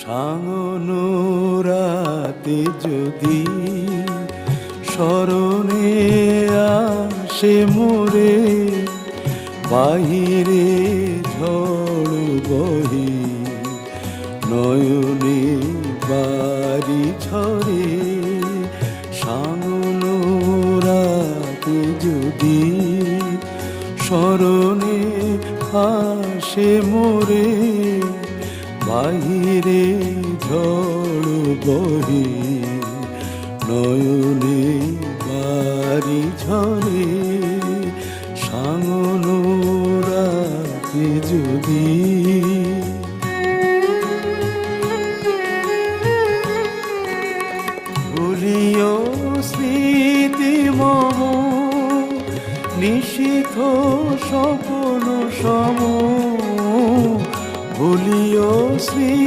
সাঙ্গনো রাতে যদি স্মরণে আসে মোরে, বাহিরে ঝড় বহে নয়নে বাড়ি ঝরে। সাঙ্গনো রাতে যদি স্মরণে আসে মোরে, বাহিরে ঝড় বহে নয়নে বাড়ি ঝরে। সাঙ্গনো রাতে যদি ভুলিও স্মৃতি মম নিশীথ স্বপ্ন সম, ভুলিও স্মৃতি